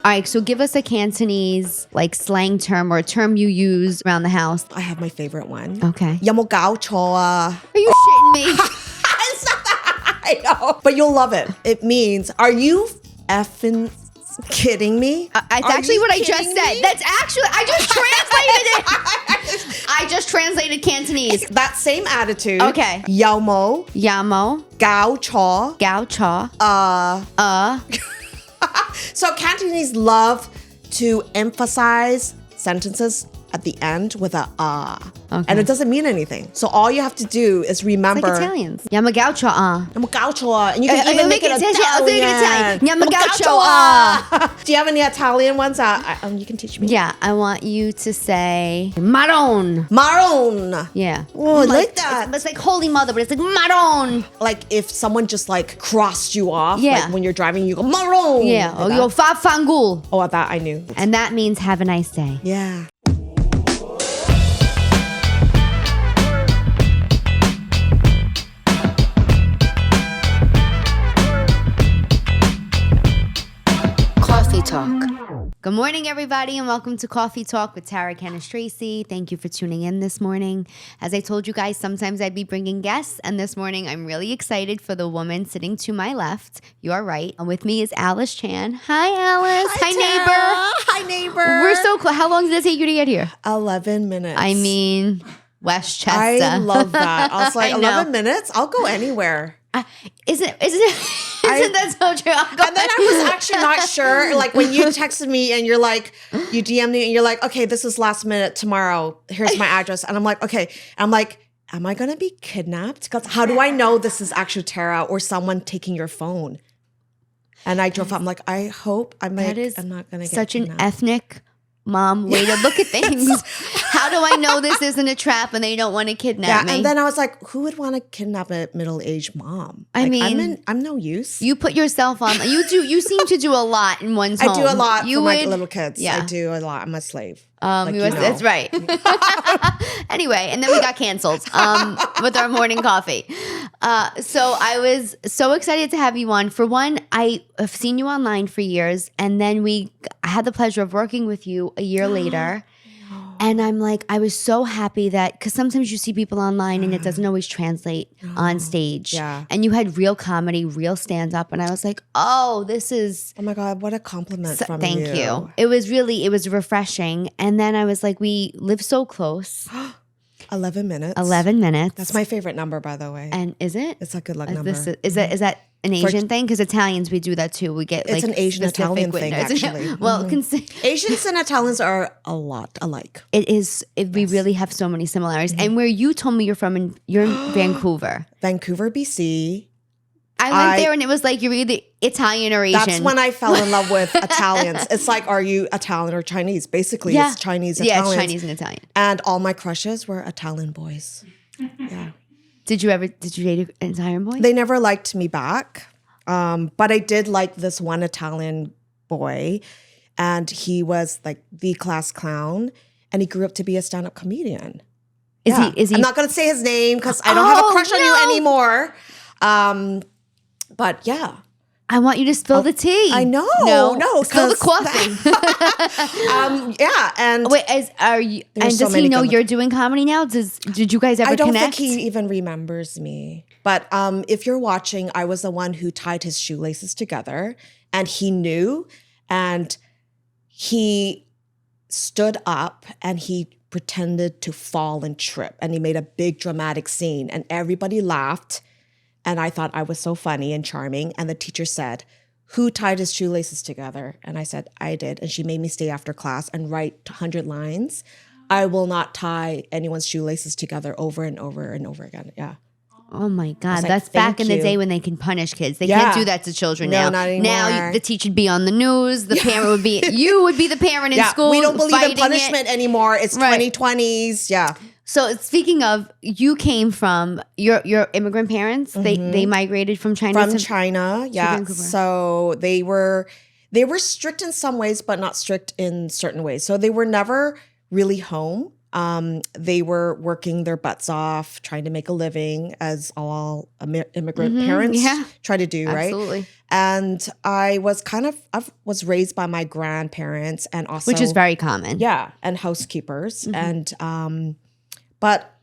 All right, so give us a Cantonese like slang term or a term you use around the house. I have my favorite one. Okay. 有冇搞錯啊? Are you shitting me? It's not that. I know. But you'll love it. It means, are you effing kidding me? It's actually what I just said. That's actually, I just translated it. I just translated Cantonese. That same attitude. Okay. 有冇 Yamo, 搞錯? Gao Cha, So Cantonese love to emphasize sentences at the end with a Okay. and it doesn't mean anything. So all you have to do is remember. It's like Italians. Yama Gao Cha, 有冇搞錯啊? And you can even make it I'll do it in Italian. Italian. Yama Gao Cha. Do you have any Italian ones? You can teach me. Yeah, I want you to say Maron. Maron. Yeah. Oh, I like that. It's like Holy Mother, but it's like Maron. Like if someone just like crossed you off, Yeah. like when you're driving, you go Maron. Yeah. Like Or that. yo fa fangul. Oh, that I knew. And that means have a nice day. Yeah. Cawfee Talk. Good morning, everybody, and welcome to Cawfee Talk with Tara Cannistraci. Thank you for tuning in this morning. As I told you guys, sometimes I'd be bringing guests, and this morning I'm really excited for the woman sitting to my left. You're right. And with me is Alyce Chan. Hi, Alyce. Hi, neighbor. Hi, neighbor. We're so close. How long did it take you to get here? 11 minutes. I mean, Westchester. I love that. I was like, I know. 11 minutes? I'll go anywhere. Isn't that so true? And then I was actually not sure. Like when you texted me and you're like, you DM'd me and you're like, okay, this is last minute tomorrow. Here's my address. And I'm like, okay. I'm like, am I going to be kidnapped? Because how do I know this is actually Tara or someone taking your phone? And I drove up. I'm like, I hope I'm not going to get such an kidnapped. ethnic mom way to look at things. How do I know this isn't a trap and they don't want to kidnap me? And then I was like, who would want to kidnap a middle-aged mom? I Like, mean, I'm no use. you put yourself on. You seem to do a lot in one's home. I do a lot you for would, my little kids. Yeah. I do a lot. I'm a slave. That's right. Anyway, and then we got canceled with our morning coffee. So I was so excited to have you on. For one, I have seen you online for years, and then I had the pleasure of working with you a year later. And I'm like, I was so happy that, because sometimes you see people online and it doesn't always translate on stage. Yeah. And you had real comedy, real stand-up. And I was like, oh, this is... Oh my God, what a compliment from Thank you. It was refreshing. And then I was like, we live so close. 11 minutes. 11 minutes. That's my favorite number, by the way. And is it? It's a good luck number. Is that an Asian thing? Because Italians, we do that too. We get It's like an Asian Italian specific thing, windows. actually. Well, Asians and Italians are a lot alike. it is. We really have so many similarities. And where you told me you're from, you're in Vancouver. Vancouver, BC. I went there and it was like you're either Italian or Asian. That's when I fell in love with Italians. It's like, are you Italian or Chinese? Basically, it's Chinese, Italian. Yeah, it's Chinese and Italian. And all my crushes were Italian boys. Yeah. Did you date an Italian boy? They never liked me back. But I did like this one Italian boy. And he was like the class clown. And he grew up to be a stand-up comedian. Is he? I'm not going to say his name because I don't have a crush on you anymore. But yeah. I want you to spill the tea. I know. No. Spill the coffee. Yeah. And wait, does he know you're doing comedy now? Did you guys ever connect? I don't think he even remembers me. But if you're watching, I was the one who tied his shoelaces together, and he knew, and he stood up and he pretended to fall and trip, and he made a big dramatic scene, and everybody laughed. And I thought I was so funny and charming. And the teacher said, who tied his shoelaces together? And I said, I did. And she made me stay after class and write 100 lines. I will not tie anyone's shoelaces together over and over and over again. Yeah. Oh my God. like, That's back thank in the you. day when they can punish kids. They can't do that to children now. Not anymore. Now the teacher would be on the news. The parent would be, you would be the parent in school. We don't believe in fighting punishment anymore. It's Right. 2020s. Yeah. So speaking of, you came from your immigrant parents. They migrated from China From China. Yeah. Vancouver. So they were strict in some ways, but not strict in certain ways. So they were never really home. They were working their butts off, trying to make a living, as all immigrant parents try to do, absolutely. right? And I was raised by my grandparents and also, which is very common. Yeah, and housekeepers. And but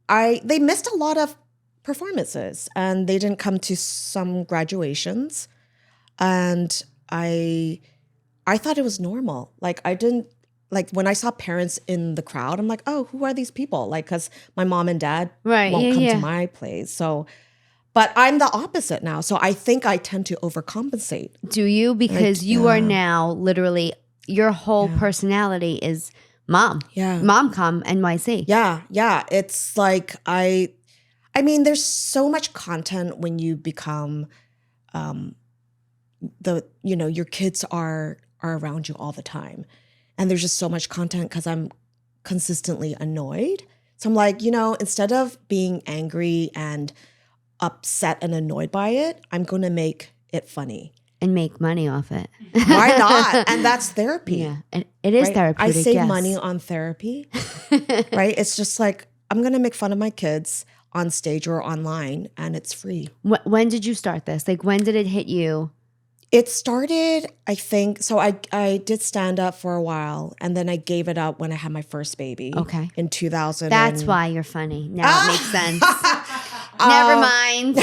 they missed a lot of performances, and they didn't come to some graduations. And I thought it was normal. Like I didn't. Like when I saw parents in the crowd, I'm like, oh, who are these people? Like, because my mom and dad won't come to my plays. So, but I'm the opposite now. So I think I tend to overcompensate. Do you? Because you are now literally, your whole personality is mom. Yeah. Mom come NYC. Yeah. Yeah. It's like, I mean, there's so much content when you become, your kids are around you all the time. And there's just so much content because I'm consistently annoyed. So I'm like, instead of being angry and upset and annoyed by it, I'm going to make it funny. And make money off it. Why not? And that's therapy. Yeah, it is therapeutic. I save money on therapy, right? It's just like, I'm going to make fun of my kids on stage or online, and it's free. When did you start this? Like, when did it hit you? It started, I think, so I did stand up for a while, and then I gave it up when I had my first baby. Okay. In 2000. That's why you're funny. Now it makes sense. Never mind.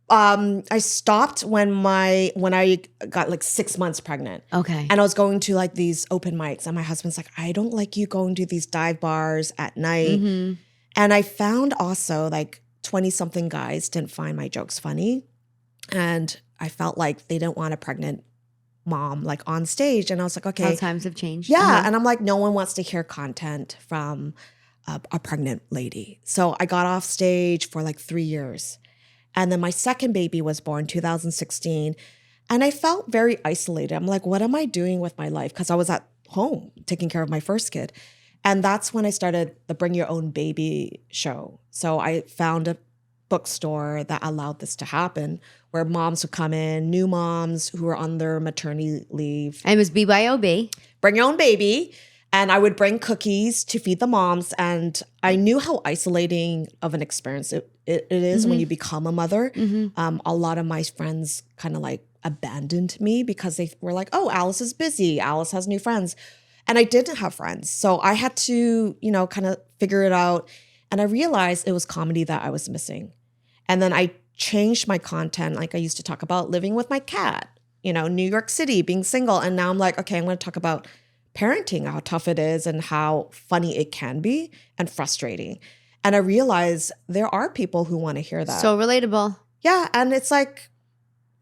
I stopped when I got like 6 months pregnant. Okay. And I was going to like these open mics, and my husband's like, I don't like you going to these dive bars at night. Mm-hmm. And I found also like 20-something guys didn't find my jokes funny. And I felt like they didn't want a pregnant mom like on stage. And I was like, okay. How times have changed. Yeah. Uh-huh. And I'm like, no one wants to hear content from a pregnant lady. So I got off stage for like 3 years. And then my second baby was born 2016. And I felt very isolated. I'm like, what am I doing with my life? Because I was at home taking care of my first kid. And that's when I started the Bring Your Own Baby show. So I found a bookstore that allowed this to happen, where moms would come in, new moms who were on their maternity leave. And it was BYOB. Bring Your Own Baby. And I would bring cookies to feed the moms. And I knew how isolating of an experience it is when you become a mother. A lot of my friends kind of like abandoned me because they were like, oh, Alyce is busy. Alyce has new friends. And I didn't have friends. So I had to, kind of figure it out. And I realized it was comedy that I was missing. And then I changed my content. Like I used to talk about living with my cat, New York City, being single. And now I'm like, okay, I'm going to talk about parenting, how tough it is and how funny it can be and frustrating. And I realized there are people who want to hear that. So relatable. Yeah. And it's like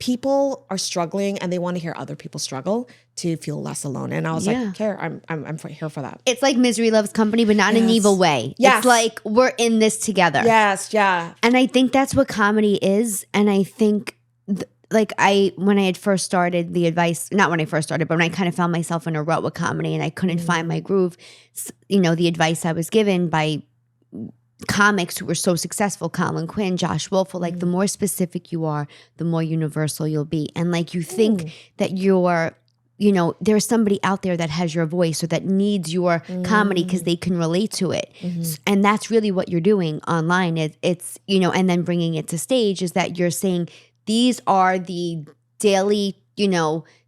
people are struggling and they want to hear other people struggle to feel less alone. And I was like, here, I'm here for that. It's like Misery Loves Company, but not in an evil way. Yes. It's like we're in this together. Yes. Yeah. And I think that's what comedy is. And I think when I had first started the advice, not when I first started, but when I kind of found myself in a rut with comedy and I couldn't find my groove, the advice I was given by comics who were so successful, Colin Quinn, Josh Wolf, like the more specific you are, the more universal you'll be. And like you think that you're, there's somebody out there that has your voice or that needs your comedy because they can relate to it. And that's really what you're doing online. It's and then bringing it to stage is that you're saying, these are the daily,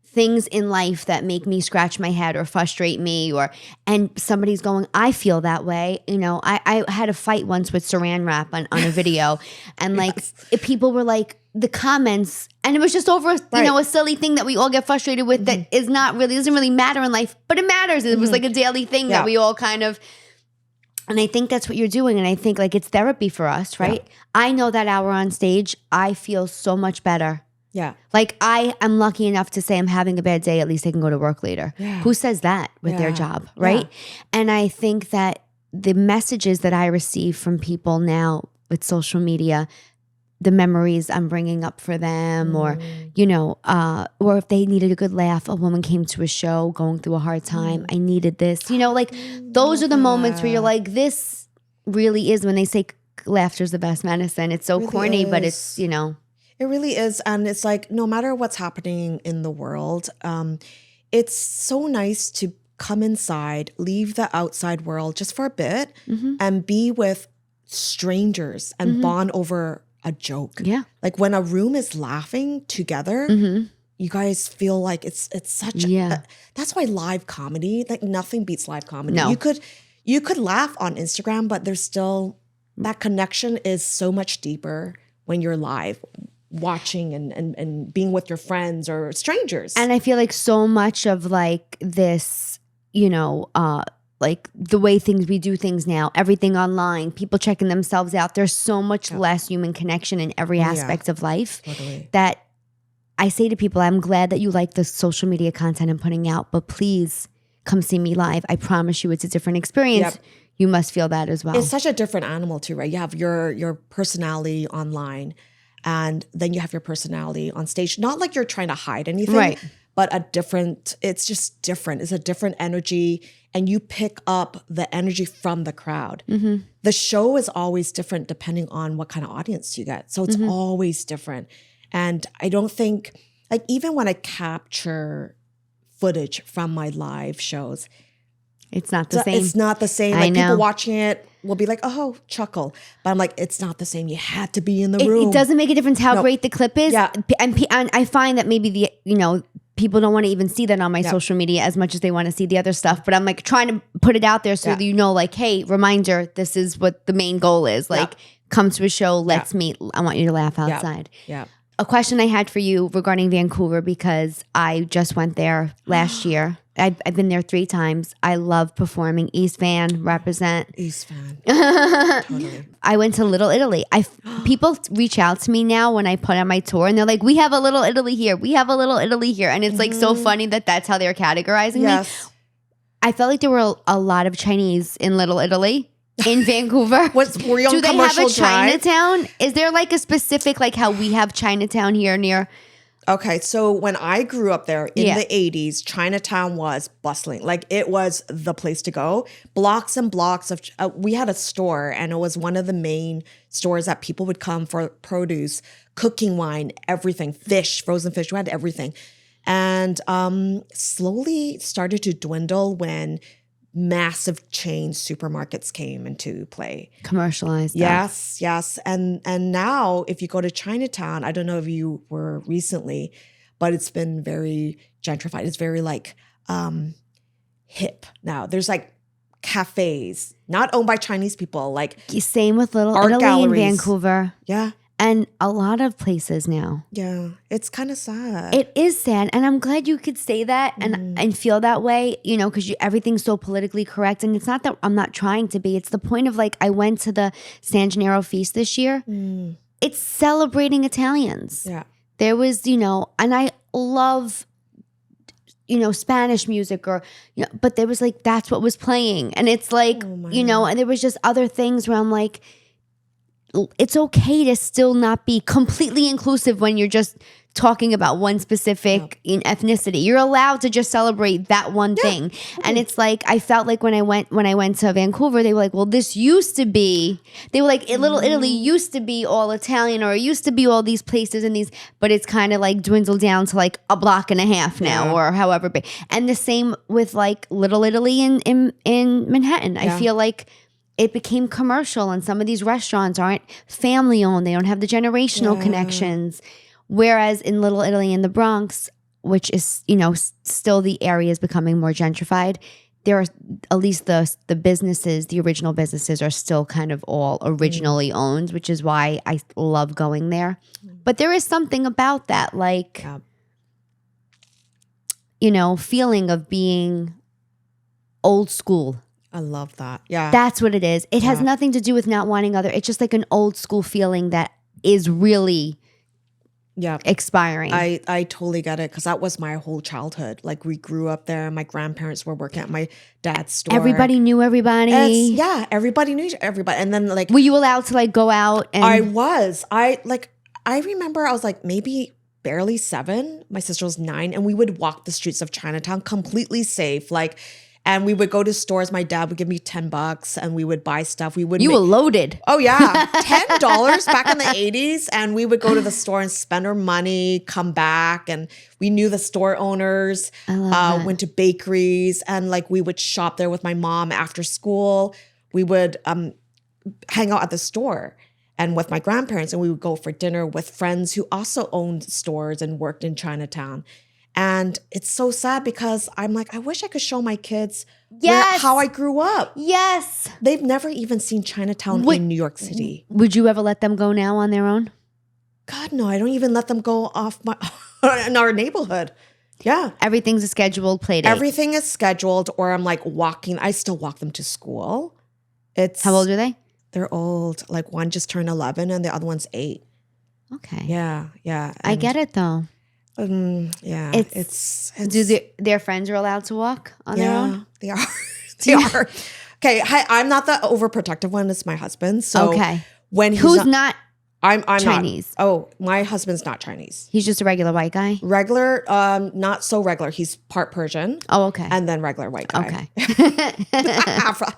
things in life that make me scratch my head or frustrate me and somebody's going, I feel that way. I had a fight once with Saran Wrap on a video and people were like, the comments, and it was just over, a silly thing that we all get frustrated with that doesn't really matter in life, but it matters. It was like a daily thing that we all kind of, and I think that's what you're doing. And I think it's therapy for us, right? Yeah. I know that hour on stage, I feel so much better. Yeah. Like I am lucky enough to say I'm having a bad day, at least I can go to work later. Yeah. Who says that with their job, right? Yeah. And I think that the messages that I receive from people now with social media, the memories I'm bringing up for them or if they needed a good laugh, a woman came to a show going through a hard time, I needed this, those are the moments where you're like, this really is when they say laughter's the best medicine. It's so really corny, but it's, It really is. And it's like, no matter what's happening in the world, it's so nice to come inside, leave the outside world just for a bit and be with strangers and bond over a joke. Yeah. Like when a room is laughing together, you guys feel like it's such that's why live comedy, like nothing beats live comedy. No. You could laugh on Instagram, but there's still that connection is so much deeper when you're live watching and being with your friends or strangers. And I feel like so much of like this, you know, like the way we do things now, everything online, people checking themselves out. There's so much less human connection in every aspect of life that I say to people, I'm glad that you like the social media content I'm putting out, but please come see me live. I promise you it's a different experience. Yep. You must feel that as well. It's such a different animal too, right? You have your personality online and then you have your personality on stage. Not like you're trying to hide anything, right, but it's just different. It's a different energy and you pick up the energy from the crowd. The show is always different depending on what kind of audience you get. So it's always different. And I don't think, like even when I capture footage from my live shows, it's not the same. It's not the same. Like people watching it will be like, oh, chuckle. But I'm like, it's not the same. You had to be in the room. It doesn't make a difference how great the clip is. Yeah. And I find that maybe people don't want to even see that on my social media as much as they want to see the other stuff. But I'm like trying to put it out there so that you know, like, hey, reminder, this is what the main goal is. Like, come to a show, let's meet. I want you to laugh outside. Yeah. A question I had for you regarding Vancouver, because I just went there last year. I've been there 3 times. I love performing. East Van, represent. East Van. Totally. I went to Little Italy. People reach out to me now when I put on my tour and they're like, we have a Little Italy here. We have a Little Italy here. And it's like so funny that that's how they're categorizing me. I felt like there were a lot of Chinese in Little Italy. In Vancouver. Were you on Do they have Commercial a Chinatown? Is there like a specific, like how we have Chinatown here near? Okay, so when I grew up there in the 80s, Chinatown was bustling. Like it was the place to go. Blocks and blocks of, we had a store and it was one of the main stores that people would come for produce, cooking wine, everything, fish, frozen fish, we had everything. And slowly started to dwindle when massive chain supermarkets came into play. Commercialized. Yes. And now if you go to Chinatown, I don't know if you were recently, but it's been very gentrified. It's very like hip now. There's like cafes, not owned by Chinese people, like same with Little art Italy galleries. in Vancouver. Yeah. And a lot of places now. Yeah. It's kind of sad. It is sad. And I'm glad you could say that and feel that way, you know, because everything's so politically correct. And it's not that I'm not trying to be. It's the point of like, I went to the San Gennaro feast this year. It's celebrating Italians. Yeah. There was, you know, and I love, you know, Spanish music or, you know, but there was like, that's what was playing. And it's like, you know, and there was just other things where I'm like, it's okay to still not be completely inclusive when you're just talking about one specific ethnicity. You're allowed to just celebrate that one thing. And it's like, I felt like when I went to Vancouver, they were like, well, this used to be, they were like, Little Italy used to be all Italian or it used to be all these places and these, but it's kind of like dwindled down to like a block and a half now or however big. And the same with like Little Italy in Manhattan. I feel like it became commercial and some of these restaurants aren't family owned. They don't have the generational connections. Whereas in Little Italy in the Bronx, which is, you know, still the area is becoming more gentrified, there are at least the businesses, the original businesses are still kind of all originally owned, which is why I love going there. But there is something about that, like, you know, feeling of being old school. I love that. Yeah. That's what it is. It has nothing to do with not wanting it's just like an old school feeling that is really expiring. I totally get it because that was my whole childhood. Like we grew up there. My grandparents were working at my dad's store. Everybody knew everybody. Everybody knew everybody. And then like, were you allowed to like go out? And I was. I remember I was like maybe barely 7. My sister was 9, and we would walk the streets of Chinatown completely safe. Like, And we would go to stores. My dad would give me $10 and we would buy stuff. You were loaded. Oh yeah, $10 back in the 80s. And we would go to the store and spend our money, come back. And we knew the store owners, I love that. went to bakeries, and like we would shop there with my mom after school. We would hang out at the store and with my grandparents, and we would go for dinner with friends who also owned stores and worked in Chinatown. And it's so sad because I'm like, I wish I could show my kids how I grew up. Yes. They've never even seen Chinatown in New York City. Would you ever let them go now on their own? God, no, I don't even let them go off in our neighborhood. Yeah. Everything's a scheduled play date. Everything is scheduled, or I'm like walking. I still walk them to school. How old are they? They're old. Like one just turned 11 and the other one's 8. Okay. Yeah. Yeah. I get it though. Yeah. It's their friends are allowed to walk on their own? They are. They are. Okay. I'm not the overprotective one. It's my husband. So when who's not I'm Chinese? Not. Oh, my husband's not Chinese. He's just a regular white guy? Regular, not so regular. He's part Persian. Oh, okay. And then regular white guy. Okay.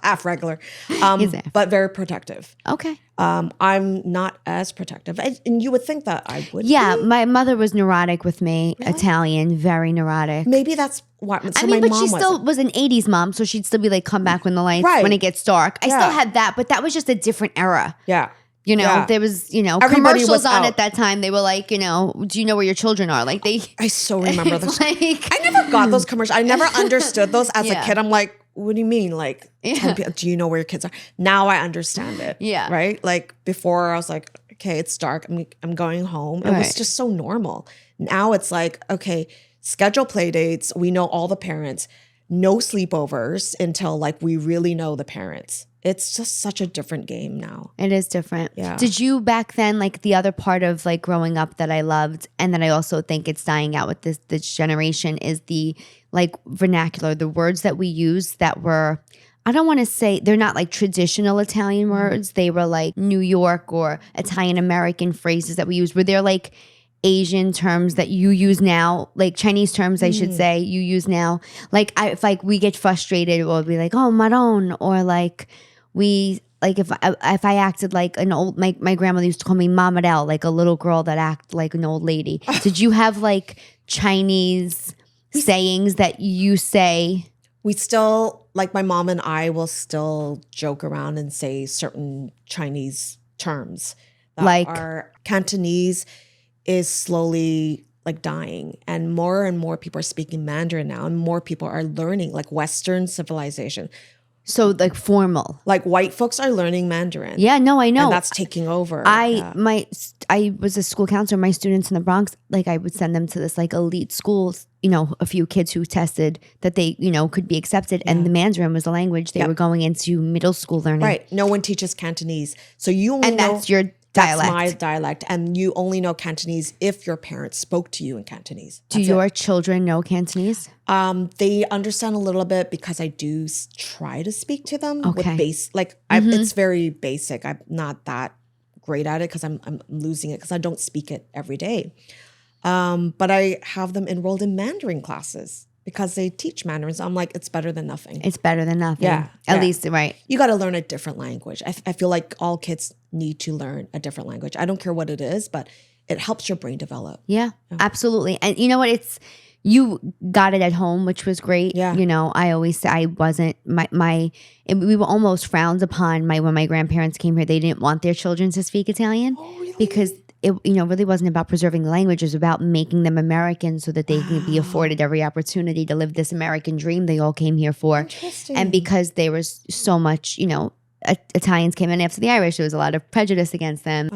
half regular. He's half. But very protective. Okay. I'm not as protective. And you would think that I would be. My mother was neurotic with me. Really? Italian, very neurotic. Maybe that's what but she still was an 80s mom, so she'd still be like, come back when the lights, when it gets dark. I still had that, but that was just a different era. Yeah. You know, there was, Everybody commercials was on out. at that time. They were like, do you know where your children are? Like I so remember those. Like, I never got those commercials. I never understood those as a kid. I'm like, what do you mean? Like, do you know where your kids are? Now I understand it. Yeah. Right? Like before I was like, okay, it's dark. I'm going home. It was just so normal. Now it's like, okay, schedule play dates. We know all the parents. No sleepovers until like we really know the parents. It's just such a different game now. It is different. Yeah. Did you back then, like the other part of like growing up that I loved and that I also think it's dying out with this generation is the like vernacular, the words that we use that were, I don't want to say, they're not like traditional Italian words. They were like New York or Italian American phrases that we use. Were there like Asian terms that you use now, like Chinese terms, I should say, you use now? Like if like we get frustrated, we'll be like, oh, maron, or like if I acted like an old, my grandmother used to call me mamadel, like a little girl that acted like an old lady. Did you have like Chinese sayings that you say? We still, like my mom and I will still joke around and say certain Chinese terms that like are Cantonese is slowly like dying, and more people are speaking Mandarin now, and more people are learning like Western civilization. So like formal. Like white folks are learning Mandarin. Yeah, no, I know. And that's taking over. I was a school counselor. My students in the Bronx, like I would send them to this like elite schools, a few kids who tested that they, could be accepted. And the Mandarin was the language they were going into middle school learning. Right. No one teaches Cantonese. So you only know. That's your dialect. That's my dialect. And you only know Cantonese if your parents spoke to you in Cantonese. Do your children know Cantonese? They understand a little bit because I do try to speak to them with base. Like it's very basic. I'm not that great at it because I'm losing it because I don't speak it every day. But I have them enrolled in Mandarin classes because they teach Mandarin. So I'm like, it's better than nothing. It's better than nothing. Yeah. At least, right. You got to learn a different language. I feel like all kids need to learn a different language. I don't care what it is, but it helps your brain develop. Yeah, absolutely. And you know what? You got it at home, which was great. Yeah. I always say I wasn't, we were almost frowned upon when my grandparents came here. They didn't want their children to speak Italian. Oh, really? Because it really wasn't about preserving the language. It was about making them American so that they can be afforded every opportunity to live this American dream they all came here for. Interesting. And because there was so much, Italians came in after the Irish, there was a lot of prejudice against them.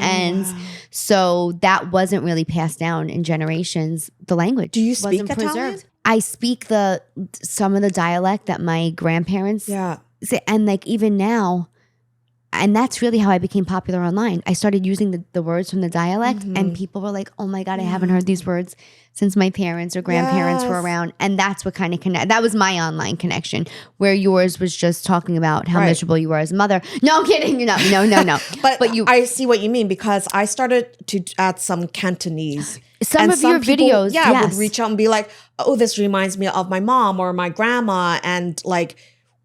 So that wasn't really passed down in generations. The language Do you speak wasn't Italian? preserved. I speak some of the dialect that my grandparents say. And like even now, and that's really how I became popular online. I started using the words from the dialect, and people were like, "Oh my god, I haven't heard these words since my parents or grandparents were around." And that's what kind of that was my online connection, where yours was just talking about how miserable you were as a mother. No, I'm kidding. No. But you, I see what you mean, because I started to add some Cantonese. Some of your people, videos, would reach out and be like, "Oh, this reminds me of my mom or my grandma," and like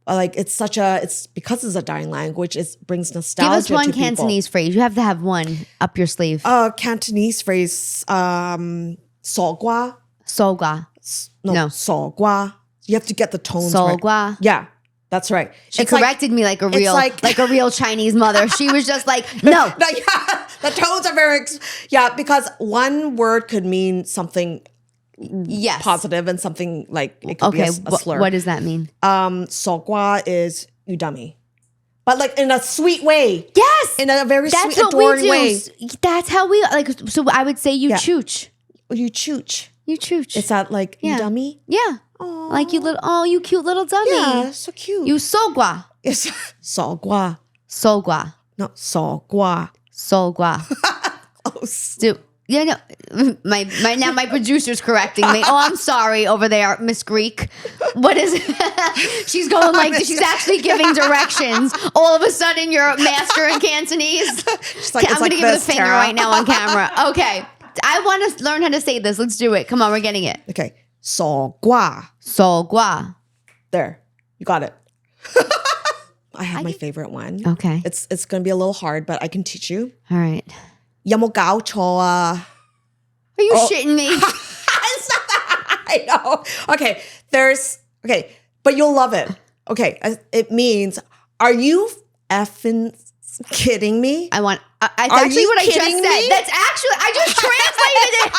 it's because it's a dying language. It brings nostalgia. Give us one to Cantonese phrase. You have to have one up your sleeve. Cantonese phrase, 傻瓜. 傻瓜. No. 傻瓜. You have to get the tones 傻 right. 瓜. Yeah, that's right. She corrected me like a real like a real Chinese mother. She was just like, no. The tones are very because one word could mean something positive and something like it could be a slur. What does that mean? 傻瓜 is you dummy. But like in a sweet way. Yes. In a very That's sweet, what we adoring do. way. That's how we like. So I would say you chooch. You chooch. You chooch. Is that like you dummy? Yeah. Aww. Like you cute little dummy. Yeah, so cute. You sogua. It's 傻瓜. Sogua. No, 傻瓜. Sogua. Close. Yeah, no. My producer's correcting me. Oh, I'm sorry over there, Miss Greek. What is it? She's going like she's actually giving directions. All of a sudden, you're a master in Cantonese. Like, I'm going to give her the finger right now on camera. Okay. I want to learn how to say this. Let's do it. Come on, we're getting it. Okay. 傻瓜. 傻瓜. There. You got it. I have my favorite one. Okay. It's going to be a little hard, but I can teach you. All right. 有冇搞錯啊? Are you shitting me? I know. Okay. But you'll love it. Okay. It means, are you effing kidding me? That's actually what I just said. That's actually, I just translated it.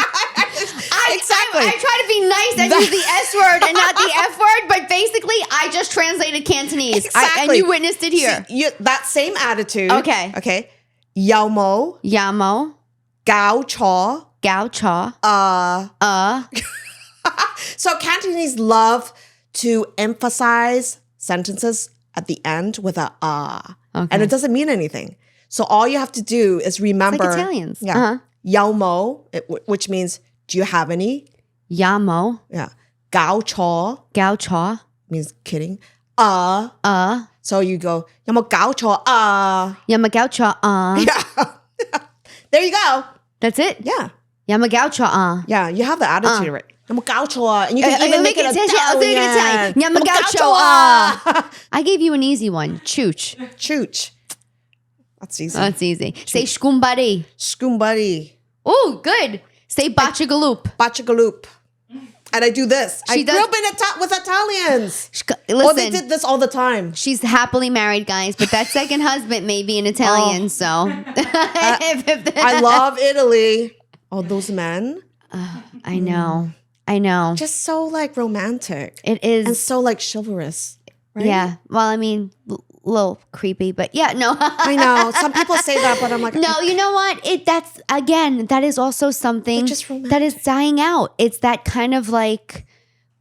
Exactly. I try to be nice and use the S word and not the F word, but basically I just translated Cantonese. Exactly. And you witnessed it here. See, that same attitude. Okay. 有冇 搞錯 搞錯 So Cantonese love to emphasize sentences at the end with a Okay. and it doesn't mean anything. So all you have to do is remember. It's like Italians. Yeah. 有冇, which means do you have any? 有冇 Yeah. 搞錯 搞錯 means kidding. So you go 有冇搞錯 有冇搞錯 Yeah. There you go. That's it? Yeah. 有冇搞錯 Yeah, you have the attitude right. 有冇搞錯 and you can even make it Italian. 有冇搞錯 I gave you an easy one. Chooch. Chooch. That's easy. That's easy. Say shkumbari. Skumbari. Oh, good. Say bachagaloop. Bachagaloop. And I do this. I grew up with Italians. Listen, They did this all the time. She's happily married, guys, but that second husband may be an Italian, so. I love Italy. Oh, those men. I know. Just so like romantic. It is. And so like chivalrous. Right? Yeah. Well, I mean, a little creepy, but yeah, no. I know. Some people say that, but I'm like. No, you know what? That is also something that is dying out. It's that kind of like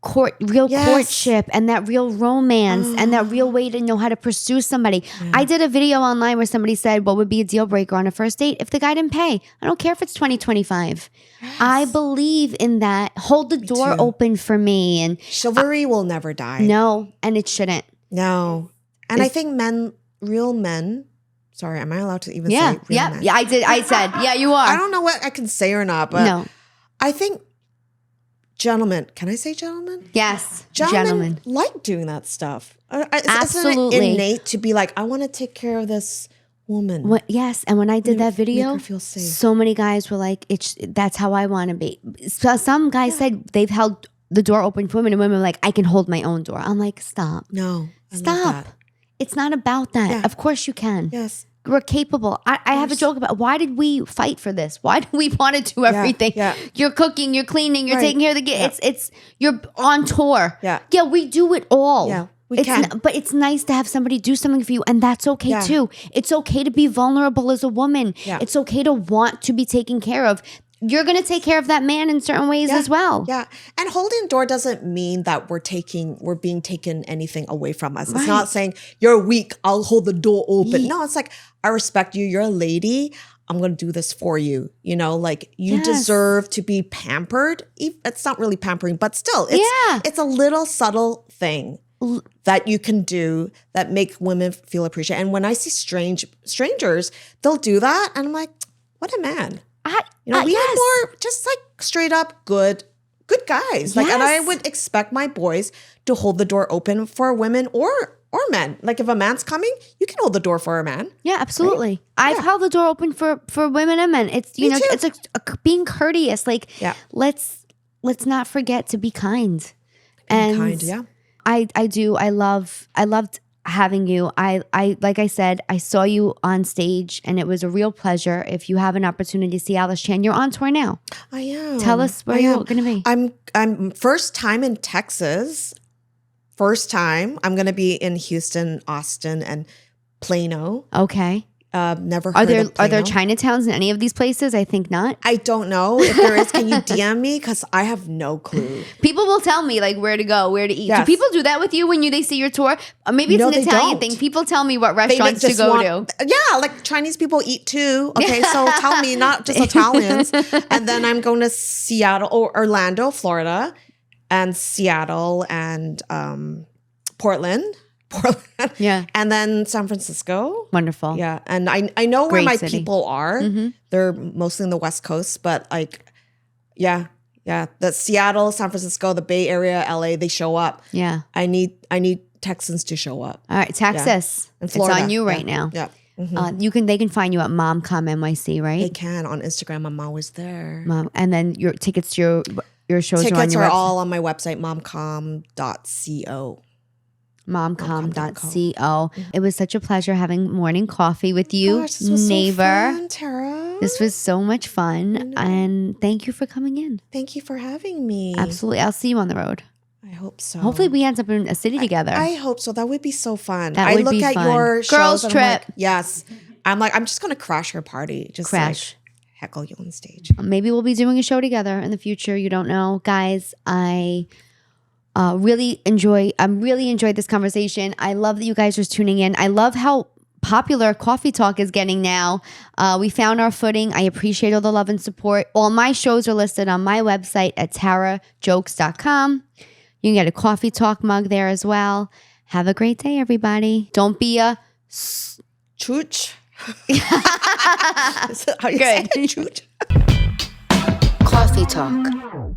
courtship and that real romance and that real way to know how to pursue somebody. Yeah. I did a video online where somebody said, what would be a deal breaker on a first date if the guy didn't pay? I don't care if it's 2025. Yes. I believe in that. Hold the door open for me. And chivalry will never die. No, and it shouldn't. No. And I think real men, sorry, am I allowed to even say real men? Yeah, I said, yeah, you are. I don't know what I can say or not, but no. I think gentlemen, can I say gentlemen? Yes, gentlemen like doing that stuff. Absolutely. Isn't it innate to be like, I want to take care of this woman? Yes, and when I did that video, make her feel safe. So many guys were like, that's how I want to be. So some guys said they've held the door open for women, and women were like, I can hold my own door. I'm like, stop. No. Stop. It's not about that. Yeah. Of course you can. Yes. We're capable. I have a joke about why did we fight for this? Why do we want to do everything? Yeah. You're cooking, you're cleaning, you're taking care of the kids. It's you're on tour. Yeah. Yeah, we do it all. Yeah. We can. But it's nice to have somebody do something for you, and that's okay too. It's okay to be vulnerable as a woman. Yeah. It's okay to want to be taken care of. you're going to take care of that man in certain ways as well. Yeah. And holding the door doesn't mean that we're being taken anything away from us. It's not saying you're weak, I'll hold the door open. No, it's like, I respect you. You're a lady. I'm going to do this for you. You know, like you deserve to be pampered. It's not really pampering, but still, it's a little subtle thing that you can do that make women feel appreciated. And when I see strangers, they'll do that. And I'm like, what a man. We are more just like straight up good guys. Like, and I would expect my boys to hold the door open for women or men. Like if a man's coming, you can hold the door for a man. Yeah, absolutely. Right? I've held the door open for women and men. It's you know, it's being courteous. Like let's not forget to be kind. I loved having you. I like I said, I saw you on stage and it was a real pleasure. If you have an opportunity to see Alyce Chan, you're on tour now. I am. Tell us where you're going to be. I'm first time in Texas. First time. I'm going to be in Houston, Austin, and Plano. Okay. Never heard of Plano. Are there Chinatowns in any of these places? I think not. I don't know. If there is, can you DM me? Because I have no clue. People will tell me like where to go, where to eat. Yes. Do people do that with you when they see your tour? Maybe it's an Italian thing. People tell me what restaurants to go to. Yeah, like Chinese people eat too. Okay, so tell me, not just Italians. And then I'm going to Seattle or Orlando, Florida, and Seattle and Portland. Yeah. And then San Francisco. Wonderful. Yeah. And I know where Great my city. people are. Mm-hmm. They're mostly in the West Coast, but like, yeah. The Seattle, San Francisco, the Bay Area, LA, they show up. Yeah. I need Texans to show up. All right, Texas. And Florida. It's on you right now. Yeah. Mm-hmm. They can find you at MomCom NYC, right? They can on Instagram. I'm always there. Mom, and then your tickets to your shows tickets are on your all on my website, momcom.co. momcom.co. It was such a pleasure having morning coffee with you, Gosh, this was neighbor. So fun, Tara. This was so much fun, and thank you for coming in. Thank you for having me. Absolutely, I'll see you on the road. I hope so. Hopefully, we end up in a city together. I hope so. That would be so fun. I look at your girls shows trip. I'm like, yes, I'm just gonna crash your party. Just crash. Like, heckle you on stage. Maybe we'll be doing a show together in the future. You don't know, guys. I'm really enjoyed this conversation. I love that you guys are tuning in. I love how popular Cawfee Talk is getting now. We found our footing. I appreciate all the love and support. All my shows are listed on my website at tarajokes.com. You can get a Cawfee Talk mug there as well. Have a great day, everybody. Don't be a chooch. How you say it? Chooch. Cawfee Talk.